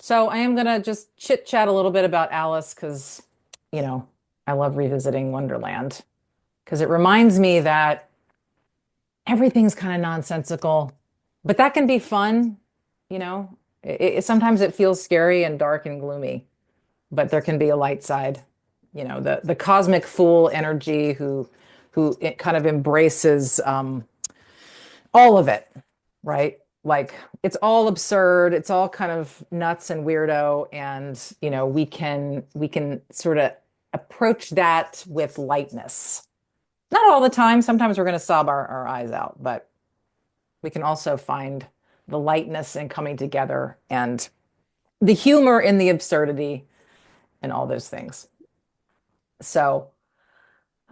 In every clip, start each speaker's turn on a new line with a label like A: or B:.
A: So I am gonna just chit chat a little bit about Alice because, you know, I love revisiting Wonderland because it reminds me that everything's kind of nonsensical, but that can be fun, you know. Sometimes it feels scary and dark and gloomy, but there can be a light side, the cosmic fool energy who it kind of embraces all of it, right? Like it's all absurd, it's all kind of nuts and weirdo, and we can sort of approach that with lightness. Not all the time. Sometimes we're going to sob our eyes out, but we can also find the lightness in coming together and the humor in the absurdity and all those things. So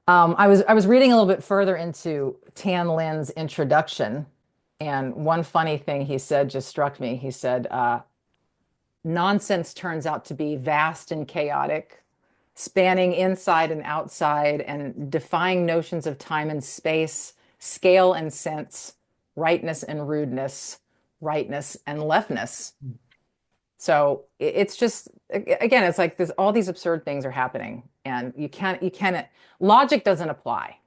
A: I was reading a little bit further into Tan Lin's introduction, and one funny thing he said just struck me. He said, "Nonsense turns out to be vast and chaotic, spanning inside and outside, and defying notions of time and space, scale and sense, rightness and rudeness, rightness and leftness." So it's just again, it's like this, all these absurd things are happening, and you can't logic doesn't apply.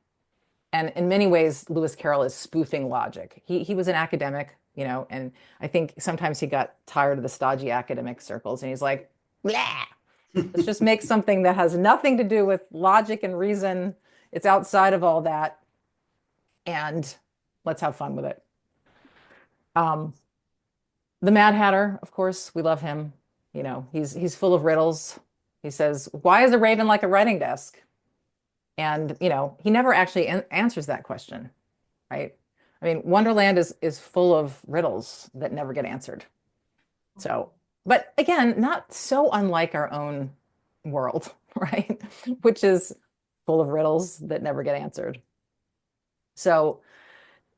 A: And in many ways, Lewis Carroll is spoofing logic. He was an academic, and I think sometimes he got tired of the stodgy academic circles, and he's like, blah, let's just make something that has nothing to do with logic and reason. It's outside of all that, and let's have fun with it. Um, the Mad Hatter, of course, we love him. He's full of riddles. He says, "Why is a raven like a writing desk?" And he never actually answers that question, right? I mean, Wonderland is full of riddles that never get answered. So, but again, not so unlike our own world, right? Which is full of riddles that never get answered. So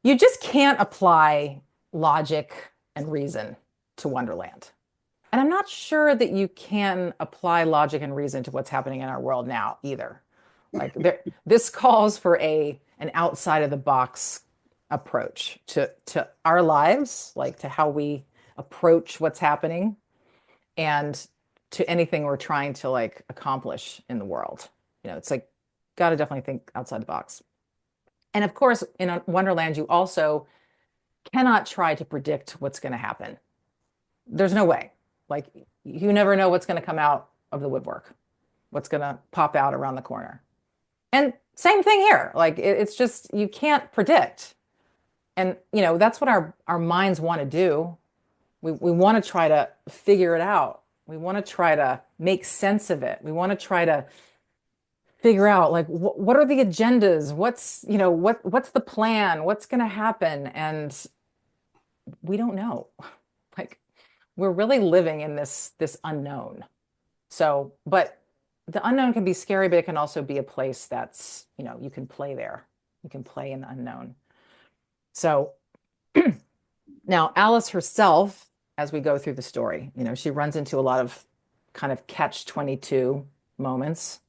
A: you just can't apply logic and reason to Wonderland. And I'm not sure that you can apply logic and reason to what's happening in our world now either. Like this calls for an outside of the box approach to our lives, like to how we approach what's happening and to anything we're trying to like accomplish in the world. It's like got to definitely think outside the box. And of course, in Wonderland, you also cannot try to predict what's going to happen. There's no way. Like you never know what's going to come out of the woodwork, what's going to pop out around the corner. And same thing here. Like it's just you can't predict. And that's what our minds want to do. We want to try to figure it out. We want to try to make sense of it. We want to try to figure out like what are the agendas? What's the plan? What's going to happen? And we don't know. Like we're really living in this unknown. So, but the unknown can be scary, but it can also be a place that's, you can play there. You can play in the unknown. So now Alice herself, as we go through the story, she runs into a lot of kind of catch-22 moments.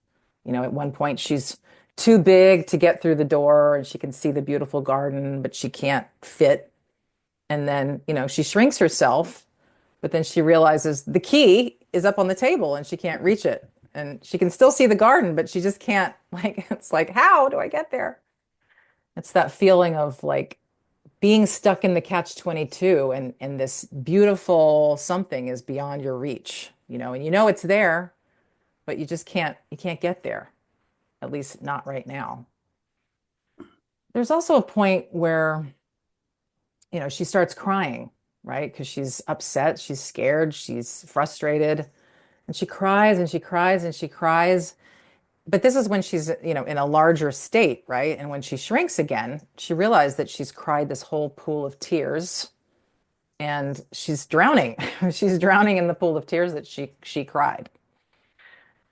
A: At one point she's too big to get through the door and she can see the beautiful garden, but she can't fit. And then, she shrinks herself, but then she realizes the key is up on the table and she can't reach it. And she can still see the garden, but she just can't, like, it's like, how do I get there? It's that feeling of like being stuck in the catch-22 and this beautiful something is beyond your reach, and it's there, but you can't get there, at least not right now. There's also a point where, she starts crying, right? Because she's upset, she's scared, she's frustrated, and she cries and she cries and she cries. But this is when she's, in a larger state, right? And when she shrinks again, she realized that she's cried this whole pool of tears and she's drowning. She's drowning in the pool of tears that she cried.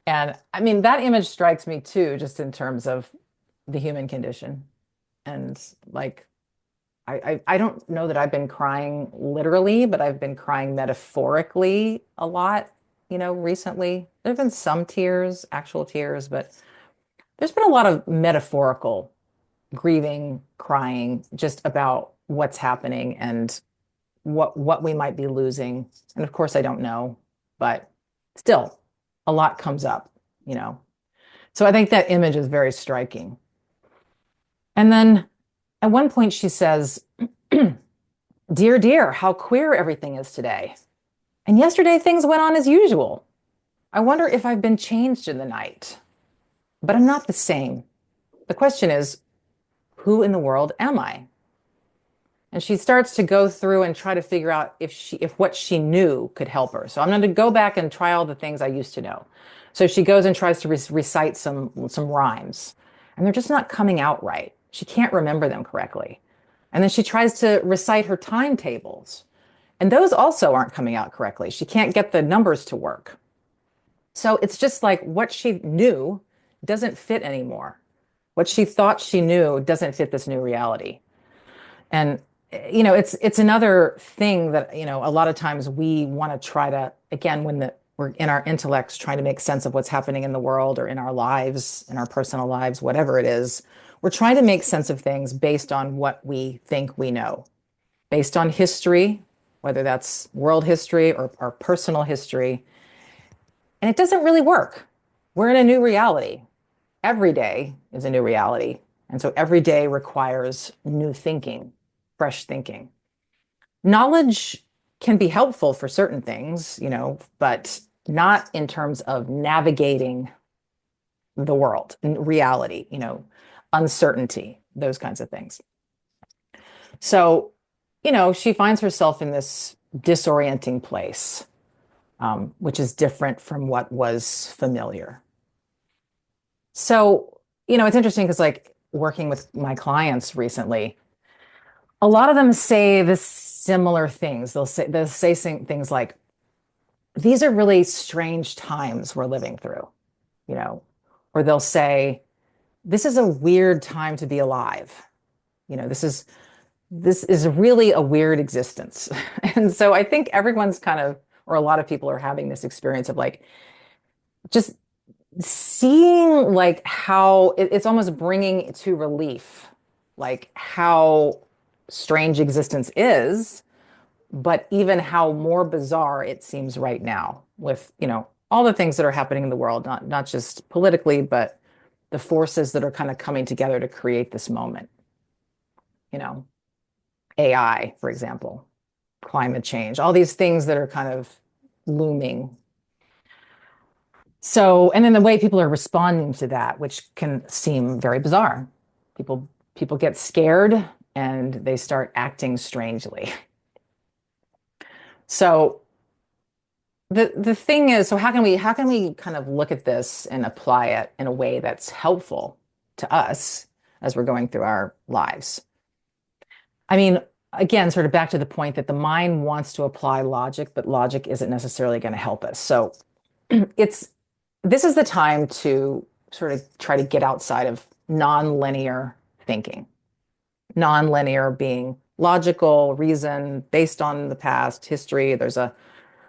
A: And I mean, that image strikes me too, just in terms of the human condition. And like, I don't know that I've been crying literally, but I've been crying metaphorically a lot, recently. There have been some tears, actual tears, but there's been a lot of metaphorical grieving, crying, just about what's happening and what we might be losing. And of course, I don't know. but still a lot comes up, you know. So I think that image is very striking. And then at one point she says, "Dear, dear, how queer everything is today. And yesterday things went on as usual. I wonder if I've been changed in the night. But I'm not the same. The question is, who in the world am I?" And she starts to go through and try to figure out if what she knew could help her. So I'm going to go back and try all the things I used to know. So she goes and tries to recite some rhymes, and they're just not coming out right. She can't remember them correctly. And then she tries to recite her timetables, and those also aren't coming out correctly. She can't get the numbers to work. So it's just like what she knew doesn't fit anymore. What she thought she knew doesn't fit this new reality. And it's another thing that, a lot of times we want to try to, again, we're in our intellects trying to make sense of what's happening in the world or in our lives, in our personal lives, whatever it is, we're trying to make sense of things based on what we think we know, based on history, whether that's world history or our personal history. And it doesn't really work. We're in a new reality. Every day is a new reality. And so every day requires new thinking, fresh thinking. Knowledge can be helpful for certain things, but not in terms of navigating the world, reality, uncertainty, those kinds of things. So, she finds herself in this disorienting place, which is different from what was familiar. So, it's interesting because, like, working with my clients recently, a lot of them say the similar things. They'll say things like, "These are really strange times we're living through," or they'll say, "This is a weird time to be alive. This is really a weird existence." And so I think everyone's kind of, or a lot of people are having this experience of like just seeing like how it's almost bringing to relief, like how strange existence is, but even how more bizarre it seems right now with, all the things that are happening in the world, not just politically, but the forces that are kind of coming together to create this moment. AI, for example, climate change, all these things that are kind of looming. So, and then the way people are responding to that, which can seem very bizarre. People get scared and they start acting strangely. So the thing is, so how can we kind of look at this and apply it in a way that's helpful to us as we're going through our lives? I mean, again, sort of back to the point that the mind wants to apply logic, but logic isn't necessarily going to help us. So it's this is the time to sort of try to get outside of nonlinear thinking. Nonlinear being logical, reason, based on the past, history. There's a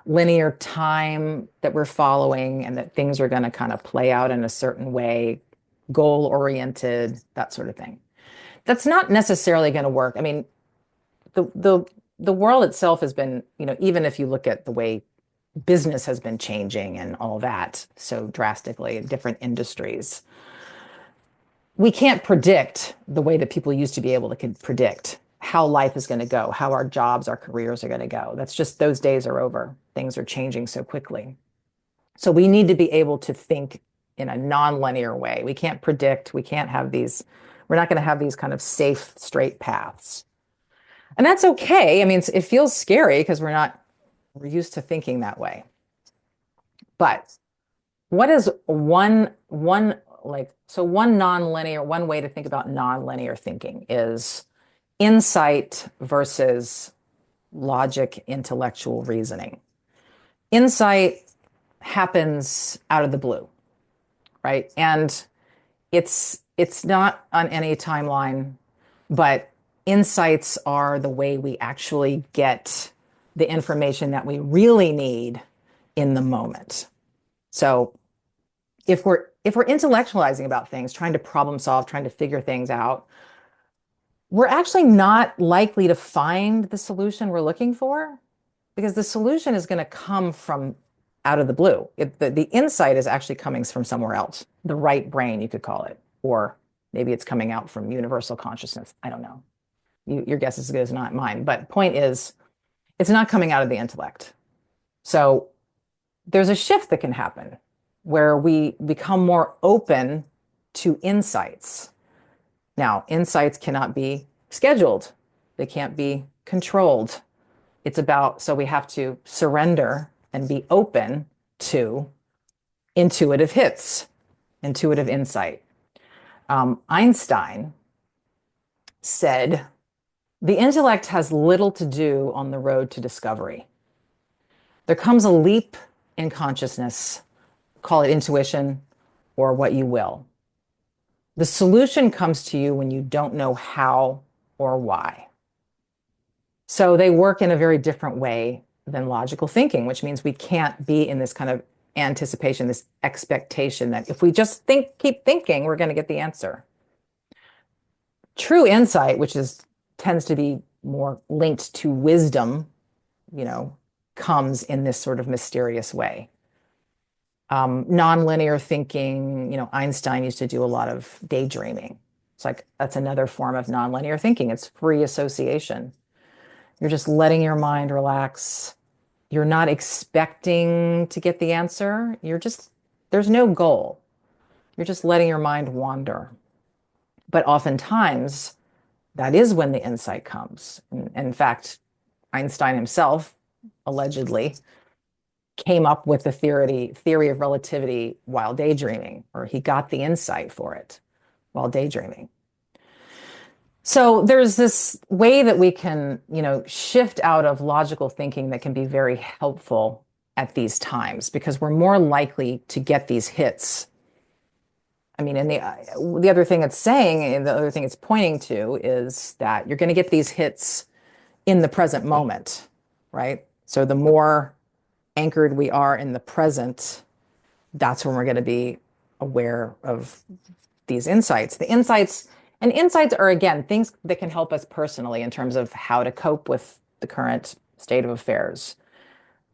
A: linear time that we're following and that things are going to kind of play out in a certain way, goal oriented, that sort of thing. That's not necessarily going to work. I mean, the world itself has been, even if you look at the way business has been changing and all that so drastically in different industries, we can't predict the way that people used to be able to predict how life is going to go, how our jobs, our careers are going to go. That's just, those days are over. Things are changing so quickly. So we need to be able to think in a non-linear way. We can't predict, we're not going to have these kind of safe, straight paths. And that's okay. I mean, it feels scary because we're used to thinking that way. But what is one nonlinear, one way to think about nonlinear thinking is insight versus logic, intellectual reasoning. Insight happens out of the blue, right? And it's not on any timeline, but insights are the way we actually get the information that we really need in the moment. So if we're intellectualizing about things, trying to problem solve, trying to figure things out, we're actually not likely to find the solution we're looking for, because the solution is going to come from out of the blue. The insight is actually coming from somewhere else, the right brain, you could call it, or maybe it's coming out from universal consciousness. I don't know. Your guess is as good as not mine. But point is, it's not coming out of the intellect. So there's a shift that can happen where we become more open to insights. Now, insights cannot be scheduled. They can't be controlled. It's about, so we have to surrender and be open to intuitive hits, intuitive insight. Einstein said, the intellect has little to do on the road to discovery. There comes a leap in consciousness, call it intuition or what you will. The solution comes to you when you don't know how or why. So they work in a very different way than logical thinking, which means we can't be in this kind of anticipation, this expectation that if we just keep thinking, we're going to get the answer. True insight, which tends to be more linked to wisdom, comes in this sort of mysterious way. Nonlinear thinking, Einstein used to do a lot of daydreaming. It's like, that's another form of nonlinear thinking. It's free association. You're just letting your mind relax. You're not expecting to get the answer. There's no goal. You're just letting your mind wander. But oftentimes, that is when the insight comes. And in fact, Einstein himself allegedly came up with the theory of relativity while daydreaming, or he got the insight for it while daydreaming. So there's this way that we can, shift out of logical thinking that can be very helpful at these times because we're more likely to get these hits. I mean, and the other thing it's saying, and the other thing it's pointing to is that you're going to get these hits in the present moment, right? So the more anchored we are in the present, that's when we're going to be aware of these insights. The insights are, again, things that can help us personally in terms of how to cope with the current state of affairs.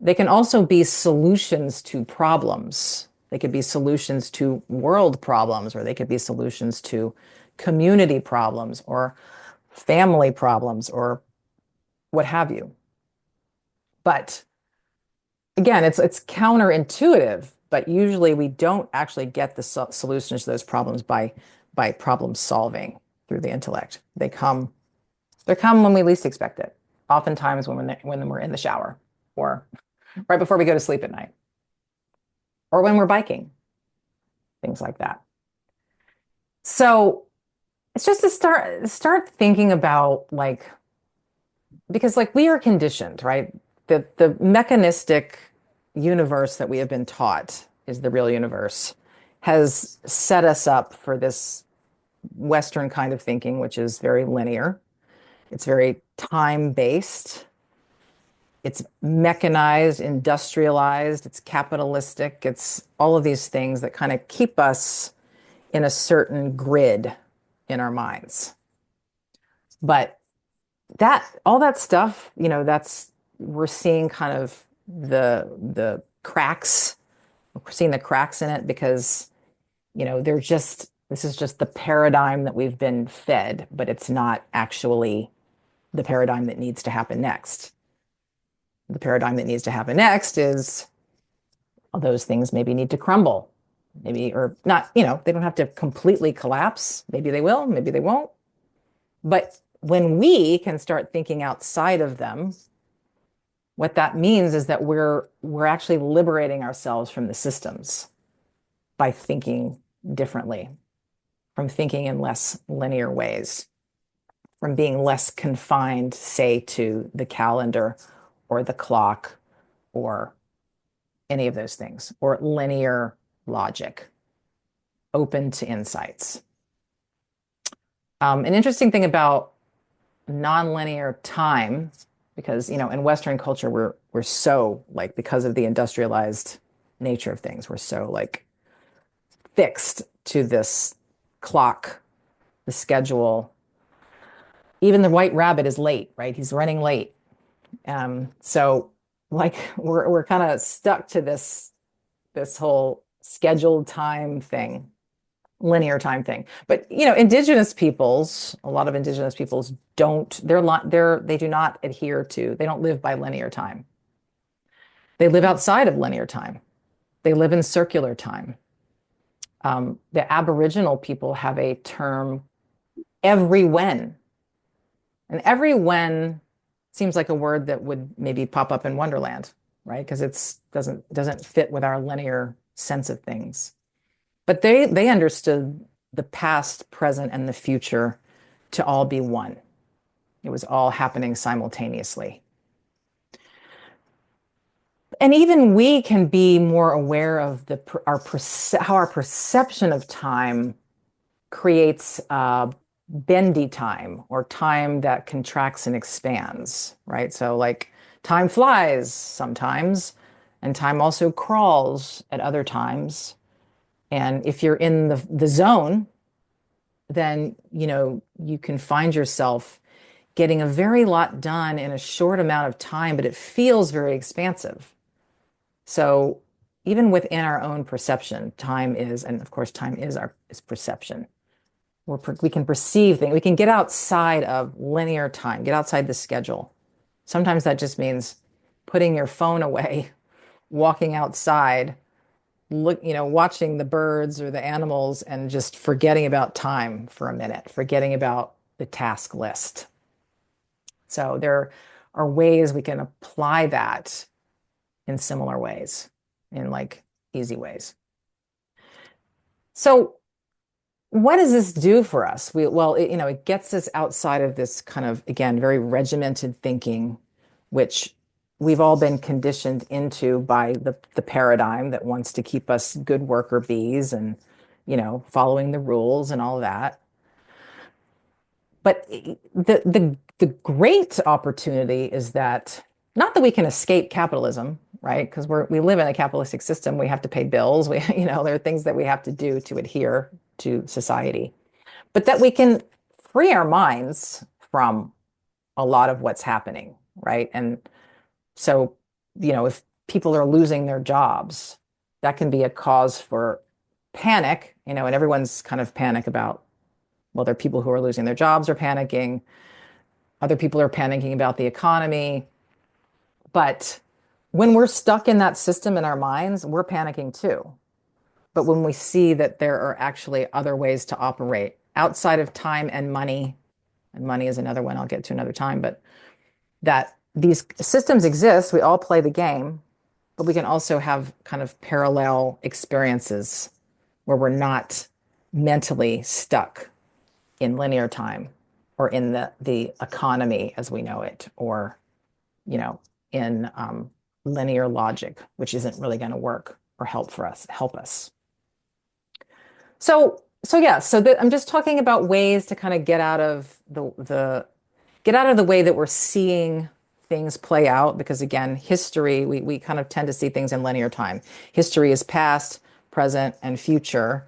A: They can also be solutions to problems. They could be solutions to world problems, or they could be solutions to community problems or family problems or what have you. But again, it's counterintuitive, but usually we don't actually get the solutions to those problems by problem solving through the intellect. They come when we least expect it. Oftentimes when we're in the shower or right before we go to sleep at night, or when we're biking, things like that. So it's just to start thinking about because we are conditioned, right? The mechanistic universe that we have been taught is the real universe has set us up for this Western kind of thinking, which is very linear. It's very time-based. It's mechanized, industrialized, it's capitalistic. It's all of these things that kind of keep us in a certain grid in our minds. But all that stuff, we're seeing kind of the cracks. We're seeing the cracks in it because, this is just the paradigm that we've been fed, but it's not actually the paradigm that needs to happen next. The paradigm that needs to happen next is all those things maybe need to crumble, maybe, or not, they don't have to completely collapse. Maybe they will, maybe they won't. But when we can start thinking outside of them, what that means is that we're actually liberating ourselves from the systems by thinking differently, from thinking in less linear ways, from being less confined, say, to the calendar or the clock or any of those things, or linear logic, open to insights. An interesting thing about nonlinear time, because, in Western culture, we're so because of the industrialized nature of things, we're so fixed to this clock, the schedule. Even the white rabbit is late, right? He's running late. So like we're kind of stuck to this whole scheduled time thing, linear time thing. But indigenous peoples, a lot of indigenous peoples don't, they do not adhere to, they don't live by linear time. They live outside of linear time. They live in circular time. The Aboriginal people have a term, every when. And every when seems like a word that would maybe pop up in Wonderland, right? Because it's doesn't fit with our linear sense of things. But they understood the past, present, and the future to all be one. It was all happening simultaneously. And even we can be more aware of how our perception of time creates bendy time, or time that contracts and expands, right? So like time flies sometimes, and time also crawls at other times. And if you're in the zone, then you can find yourself getting a very lot done in a short amount of time, but it feels very expansive. So even within our own perception, time is, and of course, time is perception. We can perceive things. We can get outside of linear time, get outside the schedule. Sometimes that just means putting your phone away, walking outside, watching the birds or the animals, and just forgetting about time for a minute, forgetting about the task list. So there are ways we can apply that in similar ways, in like easy ways. So what does this do for us? It gets us outside of this kind of, again, very regimented thinking, which we've all been conditioned into by the paradigm that wants to keep us good worker bees and, following the rules and all of that. But the great opportunity is that, not that we can escape capitalism, right? Because we live in a capitalistic system. We have to pay bills. There are things that we have to do to adhere to society, but that we can free our minds from a lot of what's happening, right? And so, if people are losing their jobs, that can be a cause for panic, and everyone's kind of panic about, well, there are people who are losing their jobs are panicking. Other people are panicking about the economy. But when we're stuck in that system in our minds, we're panicking too. But when we see that there are actually other ways to operate outside of time and money is another one I'll get to another time, but that these systems exist, we all play the game, but we can also have kind of parallel experiences where we're not mentally stuck in linear time, or in the economy as we know it, or in linear logic, which isn't really going to work or help us. So yeah, I'm just talking about ways to kind of get out of the way that we're seeing things play out, because again, history, we kind of tend to see things in linear time. History is past, present, and future.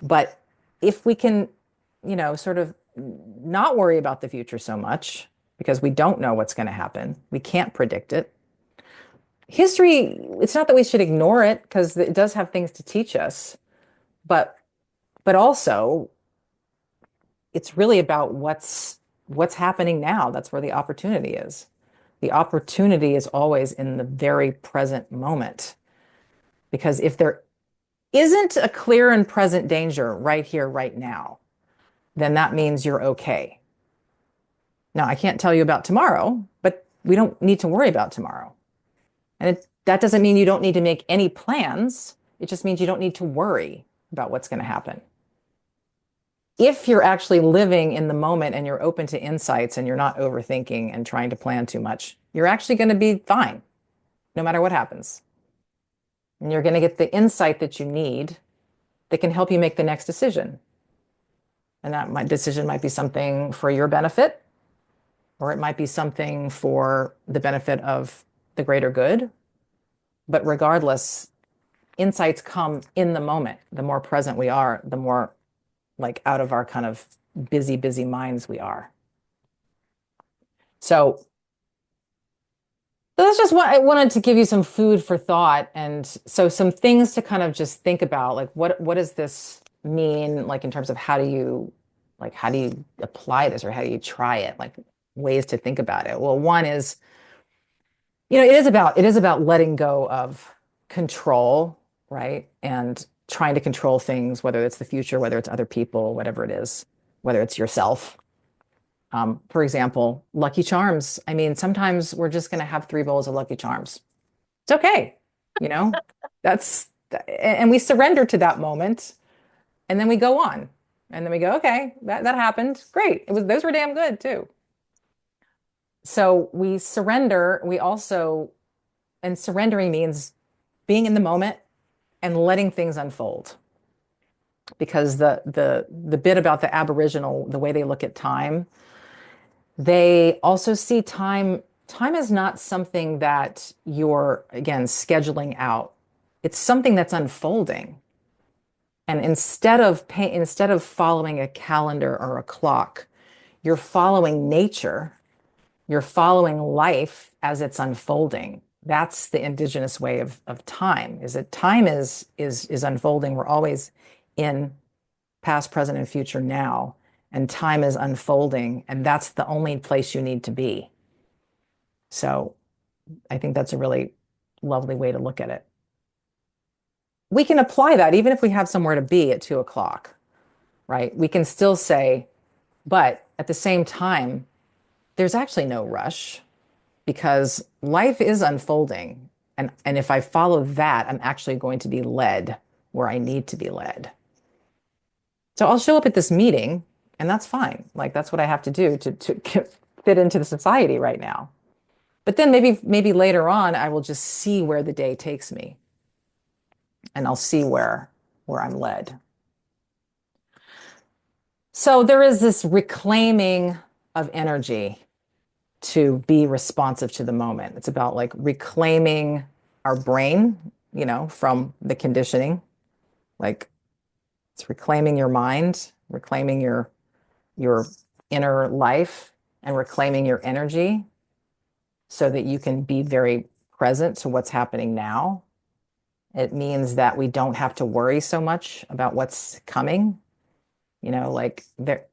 A: But if we can, sort of not worry about the future so much, because we don't know what's going to happen, we can't predict it. History, it's not that we should ignore it, because it does have things to teach us, but also it's really about what's happening now. That's where the opportunity is. The opportunity is always in the very present moment. Because if there isn't a clear and present danger right here, right now, then that means you're okay. Now, I can't tell you about tomorrow, but we don't need to worry about tomorrow. And that doesn't mean you don't need to make any plans. It just means you don't need to worry about what's going to happen. If you're actually living in the moment and you're open to insights and you're not overthinking and trying to plan too much, you're actually going to be fine no matter what happens. And you're going to get the insight that you need that can help you make the next decision. And decision might be something for your benefit, or it might be something for the benefit of the greater good. But regardless, insights come in the moment. The more present we are, the more like out of our kind of busy minds we are. So So that's just what I wanted to give you some food for thought. And so some things to kind of just think about, like what does this mean, like in terms of how do you apply this or how do you try it? Like ways to think about it. Well, one is, it is about letting go of control, right? And trying to control things, whether it's the future, whether it's other people, whatever it is, whether it's yourself. For example, Lucky Charms. I mean, sometimes we're just going to have three bowls of Lucky Charms. It's okay. You know, that's, and we surrender to that moment and then we go on. And then we go, okay, that happened. Great. Those were damn good too. So we surrender. And surrendering means being in the moment and letting things unfold. Because the bit about the Aboriginal, the way they look at time, they also see time is not something that you're, again, scheduling out. It's something that's unfolding. And instead of following a calendar or a clock, you're following nature. You're following life as it's unfolding. That's the indigenous way of time, is that time is unfolding. We're always in past, present, and future now, and time is unfolding, and that's the only place you need to be. So I think that's a really lovely way to look at it. We can apply that even if we have somewhere to be at 2 o'clock, right? We can still say, but at the same time, there's actually no rush because life is unfolding. And if I follow that, I'm actually going to be led where I need to be led. So I'll show up at this meeting and that's fine. Like that's what I have to do to fit into the society right now. But then maybe later on, I will just see where the day takes me and I'll see where I'm led. So there is this reclaiming of energy to be responsive to the moment. It's about like reclaiming our brain, from the conditioning. Like it's reclaiming your mind, reclaiming your inner life, and reclaiming your energy so that you can be very present to what's happening now. It means that we don't have to worry so much about what's coming. Like there,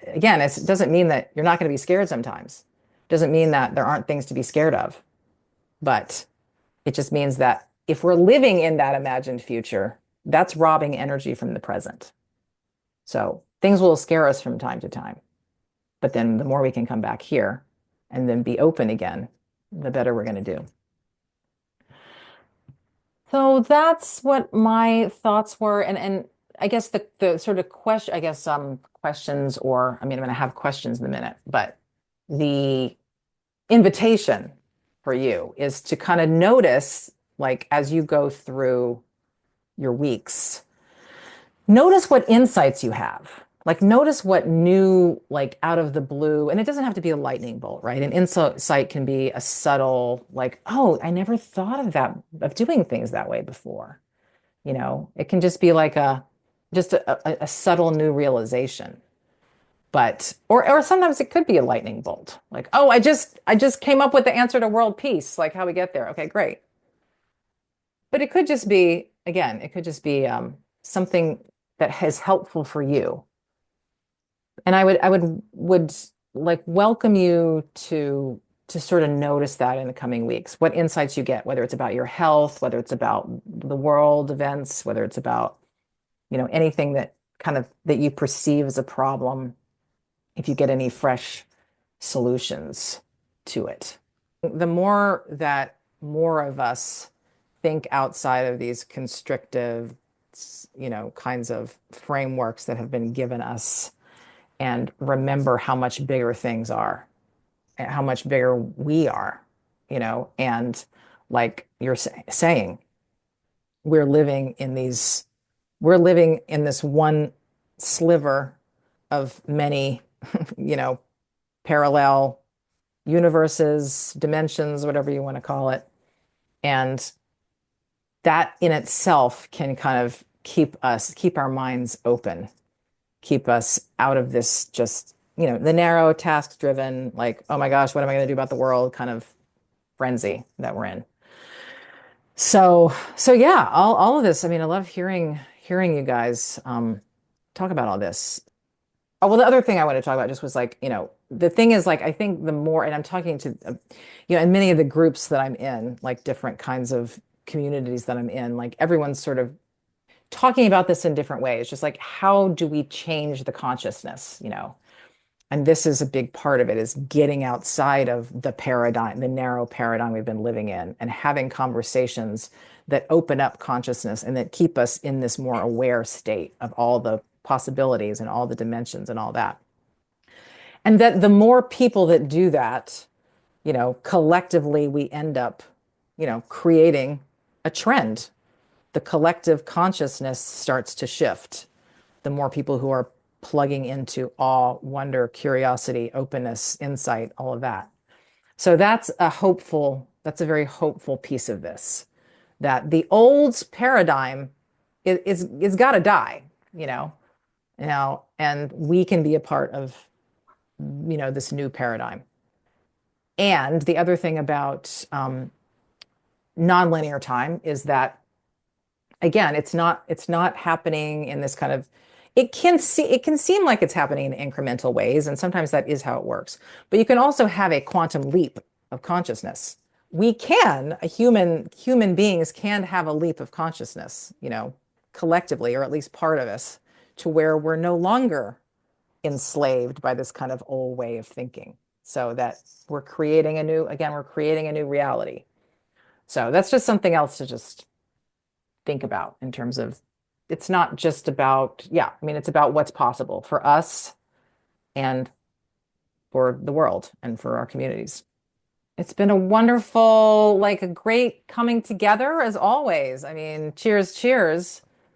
A: again, it doesn't mean that you're not going to be scared sometimes. It doesn't mean that there aren't things to be scared of. But it just means that if we're living in that imagined future, that's robbing energy from the present. So things will scare us from time to time. But then the more we can come back here and then be open again, the better we're going to do. So that's what my thoughts were. And I guess the sort of question, questions, or I mean, I'm going to have questions in a minute, but the invitation for you is to kind of notice, like, as you go through your weeks, notice what insights you have. Like, notice what new, like, out of the blue, and it doesn't have to be a lightning bolt, right? An insight can be a subtle, like, oh, I never thought of that, of doing things that way before. It can just be like just a subtle new realization. But or sometimes it could be a lightning bolt. Like, oh, I just came up with the answer to world peace. Like how we get there. Okay, great. But it could just be, again, something that is helpful for you. And I would like welcome you to sort of notice that in the coming weeks, what insights you get, whether it's about your health, whether it's about the world events, whether it's about, anything that you perceive as a problem, if you get any fresh solutions to it. The more of us think outside of these constrictive, kinds of frameworks that have been given us and remember how much bigger things are, and how much bigger we are, and like you're saying, we're living in this one sliver of many, parallel universes, dimensions, whatever you want to call it. And that in itself can kind of keep our minds open, keep us out of this just, the narrow task driven, like, oh my gosh, what am I going to do about the world kind of frenzy that we're in. So yeah, all of this. I mean, I love hearing you guys talk about all this. Oh, well, the other thing I want to talk about just was like, the thing is like, I think the more, and I'm talking to, in many of the groups that I'm in, like different kinds of communities that I'm in, like everyone's sort of talking about this in different ways, just like how do we change the consciousness? And this is a big part of it is getting outside of the paradigm, the narrow paradigm we've been living in, and having conversations that open up consciousness and that keep us in this more aware state of all the possibilities and all the dimensions and all that. And that the more people that do that, collectively we end up, creating a trend. The collective consciousness starts to shift. The more people who are plugging into awe, wonder, curiosity, openness, insight, all of that. So that's a very hopeful piece of this, that the old paradigm is got to die, you know, and we can be a part of, this new paradigm. And the other thing about nonlinear time is that again, it's not happening in this kind of it can seem like it's happening in incremental ways, and sometimes that is how it works. But you can also have a quantum leap of consciousness. Human beings can have a leap of consciousness, collectively, or at least part of us, to where we're no longer enslaved by this kind of old way of thinking. So that we're creating a new reality. So that's just something else to just think about in terms of it's not just about, yeah, I mean, it's about what's possible for us and for the world and for our communities. It's been a wonderful, like a great coming together as always. I mean, cheers, cheers.